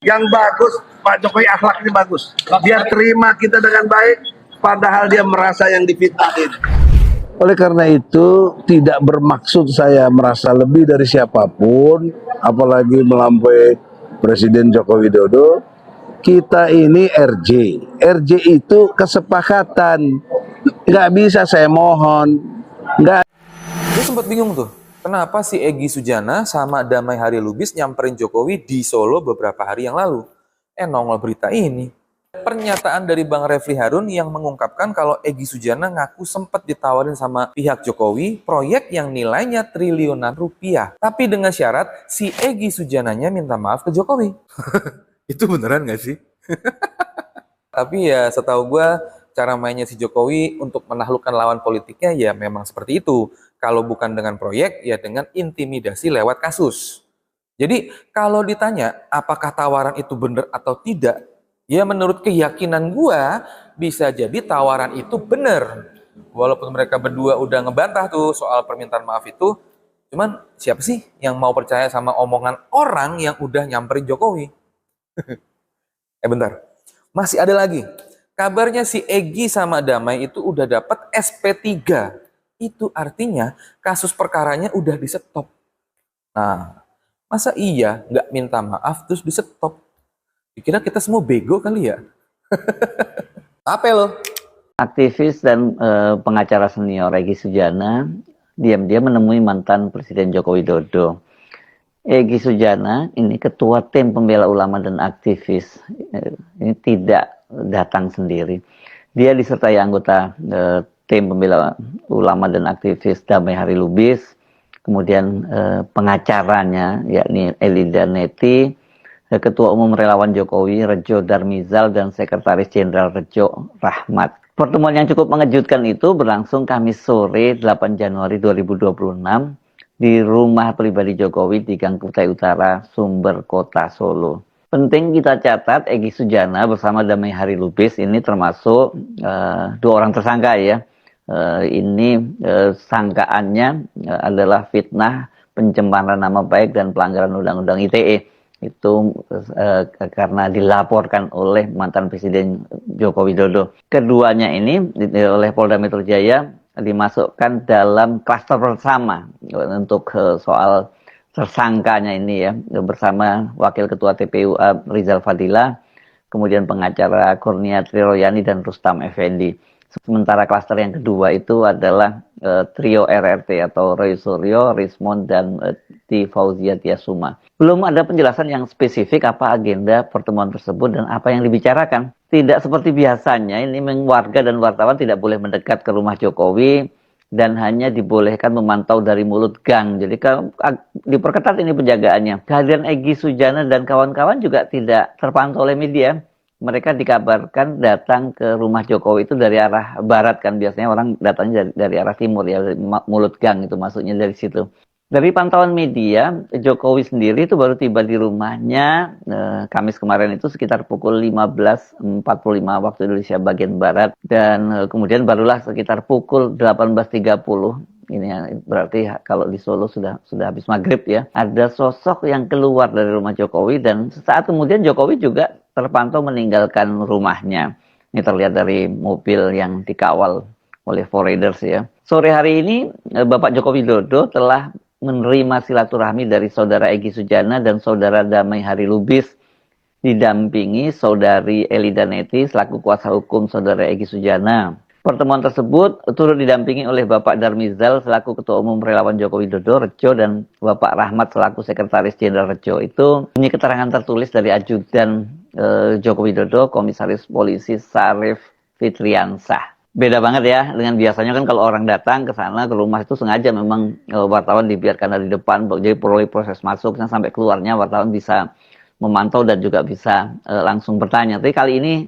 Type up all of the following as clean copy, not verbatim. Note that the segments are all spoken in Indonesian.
Yang bagus, Pak Jokowi akhlaknya bagus. Dia terima kita dengan baik, padahal dia merasa yang difitnahin. Oleh karena itu, tidak bermaksud saya merasa lebih dari siapapun, apalagi melampaui Presiden Joko Widodo. Kita ini RJ. RJ itu kesepakatan. Nggak bisa saya mohon. Nggak. Gue sempat bingung tuh, kenapa si Egy Sujana sama Damai Hari Lubis nyamperin Jokowi di Solo beberapa hari yang lalu. Nongol berita ini. Pernyataan dari Bang Refli Harun yang mengungkapkan kalau Egy Sujana ngaku sempat ditawarin sama pihak Jokowi proyek yang nilainya triliunan rupiah. Tapi dengan syarat si Egy Sujananya minta maaf ke Jokowi. Itu beneran gak sih? Tapi ya setahu gue cara mainnya si Jokowi untuk menaklukkan lawan politiknya ya memang seperti itu. Kalau bukan dengan proyek ya dengan intimidasi lewat kasus. Jadi kalau ditanya apakah tawaran itu benar atau tidak, ya menurut keyakinan gue bisa jadi tawaran itu benar. Walaupun mereka berdua udah ngebantah tuh soal permintaan maaf itu, cuman siapa sih yang mau percaya sama omongan orang yang udah nyamperin Jokowi? Bentar. Masih ada lagi. Kabarnya si Egy sama Damai itu udah dapat SP3. Itu artinya kasus perkaranya udah di-stop. Nah, masa iya nggak minta maaf terus di-stop? Dikira kita semua bego kali ya? Apa lo? Aktivis dan pengacara senior Egy Sujana diam-diam menemui mantan Presiden Joko Widodo. Egy Sujana ini ketua tim pembela ulama dan aktivis. Ini tidak datang sendiri. Dia disertai anggota tim pembela ulama dan aktivis Damai Hari Lubis, kemudian pengacaranya yakni Elida Neti, Ketua Umum Relawan Jokowi Rejo Darmizal, dan Sekretaris Jenderal Rejo Rahmat. Pertemuan yang cukup mengejutkan itu berlangsung Kamis sore 8 Januari 2026 di rumah pribadi Jokowi di Gang Kutai Utara, Sumber Kota Solo. Penting kita catat, Egy Sujana bersama Damai Hari Lubis ini termasuk dua orang tersangka ya. Ini sangkaannya adalah fitnah, pencemaran nama baik, dan pelanggaran Undang-Undang ITE. Itu karena dilaporkan oleh mantan Presiden Joko Widodo. Keduanya ini oleh Polda Metro Jaya dimasukkan dalam klaster bersama untuk soal tersangkanya ini ya, bersama Wakil Ketua TPU Rizal Fadila, kemudian pengacara Kurnia Triroyani dan Rustam Effendi. Sementara klaster yang kedua itu adalah trio RRT atau Roy Suryo, Rismond, dan T. Fauzia Tiasuma. Belum ada penjelasan yang spesifik apa agenda pertemuan tersebut dan apa yang dibicarakan. Tidak seperti biasanya, ini warga dan wartawan tidak boleh mendekat ke rumah Jokowi dan hanya dibolehkan memantau dari mulut gang. Jadi diperketat ini penjagaannya. Kehadiran Egy Sujana dan kawan-kawan juga tidak terpantau oleh media. Mereka dikabarkan datang ke rumah Jokowi itu dari arah barat, kan biasanya orang datangnya dari arah timur ya, dari mulut gang itu masuknya dari situ. Dari pantauan media, Jokowi sendiri itu baru tiba di rumahnya Kamis kemarin itu sekitar pukul 15.45 waktu Indonesia bagian barat, dan kemudian barulah sekitar pukul 18.30. Ini berarti kalau di Solo sudah habis maghrib ya. Ada sosok yang keluar dari rumah Jokowi dan sesaat kemudian Jokowi juga terpantau meninggalkan rumahnya. Ini terlihat dari mobil yang dikawal oleh foreigners ya. Sore hari ini Bapak Joko Widodo telah menerima silaturahmi dari saudara Egy Sujana dan saudara Damai Hari Lubis, didampingi saudari Elida Neti selaku kuasa hukum saudara Egy Sujana. Pertemuan tersebut turut didampingi oleh Bapak Darmizal selaku Ketua Umum Relawan Joko Widodo Rejo dan Bapak Rahmat selaku Sekretaris Jenderal Rejo. Itu ini keterangan tertulis dari ajudan Joko Widodo, Komisaris Polisi Sarif Fitriansah. Beda banget ya dengan biasanya kan kalau orang datang ke sana ke rumah itu sengaja memang wartawan dibiarkan dari depan, jadi perlu proses masuknya sampai keluarnya wartawan bisa memantau dan juga bisa langsung bertanya. Tapi kali ini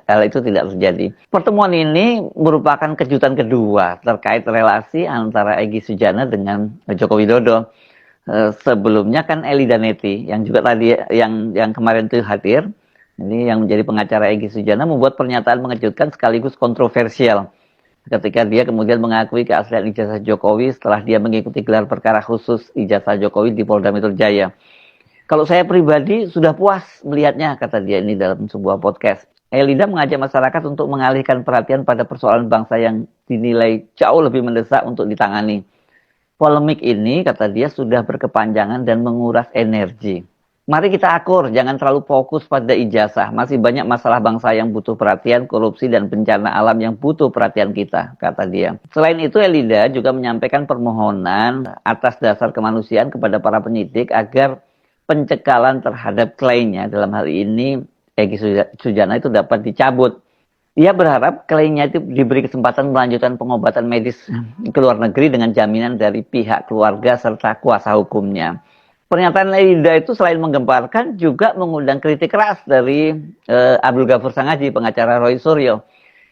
hal itu tidak terjadi. Pertemuan ini merupakan kejutan kedua terkait relasi antara Egy Sujana dengan Joko Widodo. Sebelumnya kan Elida Neti yang juga tadi yang kemarin itu hadir, ini yang menjadi pengacara Egy Sujana, membuat pernyataan mengejutkan sekaligus kontroversial ketika dia kemudian mengakui keaslian ijazah Jokowi setelah dia mengikuti gelar perkara khusus ijazah Jokowi di Polda Metro Jaya. Kalau saya pribadi sudah puas melihatnya, kata dia ini dalam sebuah podcast. Elida mengajak masyarakat untuk mengalihkan perhatian pada persoalan bangsa yang dinilai jauh lebih mendesak untuk ditangani. Polemik ini, kata dia, sudah berkepanjangan dan menguras energi. Mari kita akur, jangan terlalu fokus pada ijazah. Masih banyak masalah bangsa yang butuh perhatian, korupsi, dan bencana alam yang butuh perhatian kita, kata dia. Selain itu, Elida juga menyampaikan permohonan atas dasar kemanusiaan kepada para penyidik agar pencekalan terhadap kliennya, dalam hal ini Egy Sujana, itu dapat dicabut. Ia berharap kliennya itu diberi kesempatan melanjutkan pengobatan medis ke luar negeri dengan jaminan dari pihak keluarga serta kuasa hukumnya. Pernyataan Elida itu selain menggemparkan juga mengundang kritik keras dari Abdul Ghafur Sangaji, pengacara Roy Suryo.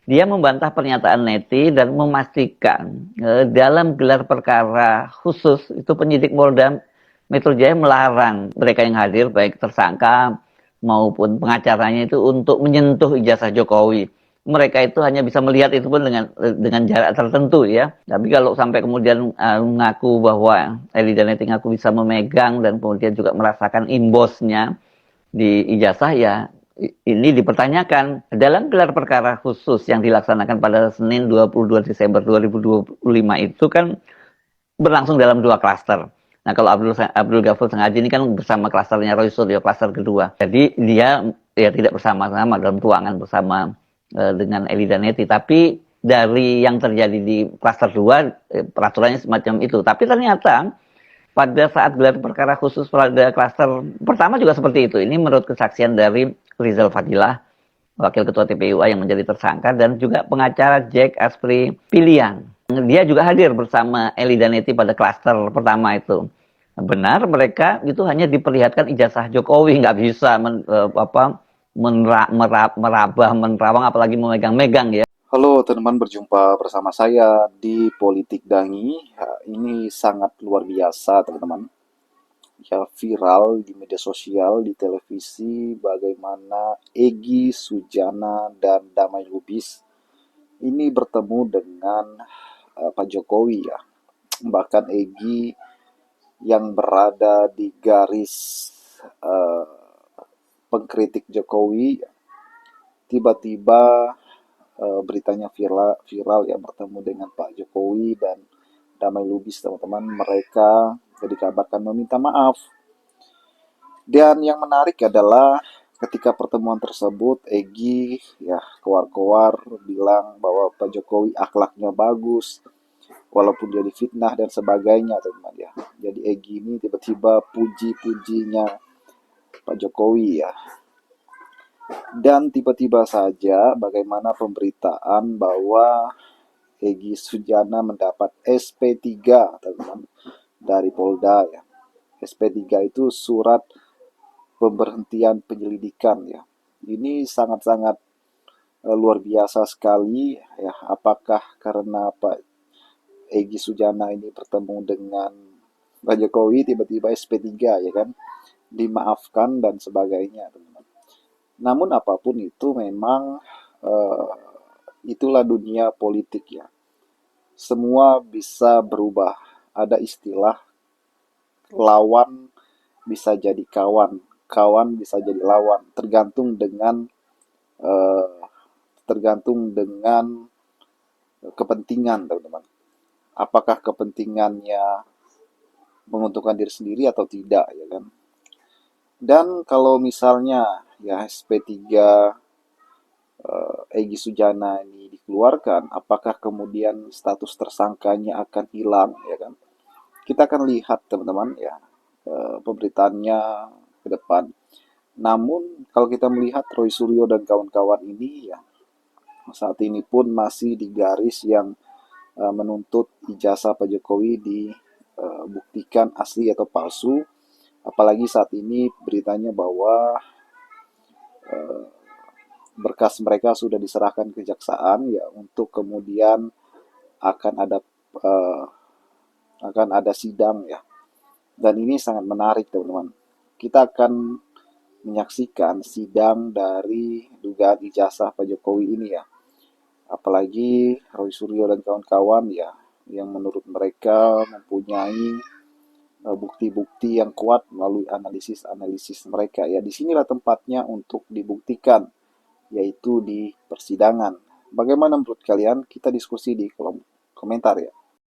Dia membantah pernyataan Neti dan memastikan dalam gelar perkara khusus itu penyidik Polda Metro Jaya melarang mereka yang hadir, baik tersangka maupun pengacaranya, itu untuk menyentuh ijazah Jokowi. Mereka itu hanya bisa melihat itu pun dengan jarak tertentu ya. Tapi kalau sampai kemudian mengaku bahwa Elida Neti ngaku bisa memegang dan kemudian juga merasakan imbosnya di ijazah, ya ini dipertanyakan. Dalam gelar perkara khusus yang dilaksanakan pada Senin 22 Desember 2025 itu kan berlangsung dalam 2 klaster. Nah, kalau Abdul Ghafur Sangaji ini kan bersama klasternya Roy Suryo, klaster kedua. Jadi dia ya tidak bersama-sama dalam ruangan bersama dengan Elida Neti. Tapi dari yang terjadi di klaster 2, peraturannya semacam itu. Tapi ternyata pada saat gelar perkara khusus pada klaster pertama juga seperti itu. Ini menurut kesaksian dari Rizal Fadilah, Wakil Ketua TPUA yang menjadi tersangka, dan juga pengacara Jack Aspri Piliang. Dia juga hadir bersama Elida Neti pada klaster pertama itu. Benar, mereka itu hanya diperlihatkan ijazah Jokowi, nggak bisa merabah, menerawang, apalagi memegang-megang ya. Halo teman-teman, berjumpa bersama saya di Politik Dangi. Ini sangat luar biasa teman-teman. Ya, viral di media sosial, di televisi, bagaimana Egy Sujana dan Damai Lubis ini bertemu dengan Pak Jokowi ya. Bahkan Egy yang berada di garis pengkritik Jokowi, tiba-tiba beritanya viral ya, bertemu dengan Pak Jokowi dan Damai Lubis teman-teman. Mereka dikabarkan meminta maaf. Dan yang menarik adalah ketika pertemuan tersebut Egy ya keluar bilang bahwa Pak Jokowi akhlaknya bagus walaupun dia difitnah dan sebagainya teman-teman ya. Jadi Egy ini tiba-tiba puji-pujinya Pak Jokowi ya. Dan tiba-tiba saja bagaimana pemberitaan bahwa Egy Sujana mendapat SP3 teman-teman dari Polda ya. SP3 itu surat pemberhentian penyelidikan ya. Ini sangat-sangat luar biasa sekali ya. Apakah karena Pak Egy Sujana ini bertemu dengan Pak Jokowi tiba-tiba SP3 ya kan, dimaafkan dan sebagainya teman-teman. Namun apapun itu memang itulah dunia politik ya. Semua bisa berubah. Ada istilah lawan bisa jadi kawan, kawan bisa jadi lawan, tergantung dengan kepentingan teman-teman. Apakah kepentingannya menguntungkan diri sendiri atau tidak ya kan. Dan kalau misalnya ya SP3 Egy Sujana ini dikeluarkan, apakah kemudian status tersangkanya akan hilang ya kan? Kita akan lihat teman-teman ya pemberitaannya ke depan. Namun kalau kita melihat Roy Suryo dan kawan-kawan ini ya saat ini pun masih di garis yang menuntut ijazah Pak Jokowi dibuktikan asli atau palsu. Apalagi saat ini beritanya bahwa berkas mereka sudah diserahkan ke kejaksaan ya untuk kemudian akan ada sidang ya. Dan ini sangat menarik teman-teman. Kita akan menyaksikan sidang dari dugaan ijazah Pak Jokowi ini ya. Apalagi Roy Suryo dan kawan-kawan ya, yang menurut mereka mempunyai bukti-bukti yang kuat melalui analisis-analisis mereka. Ya, disinilah tempatnya untuk dibuktikan, yaitu di persidangan. Bagaimana menurut kalian? Kita diskusi di kolom komentar ya.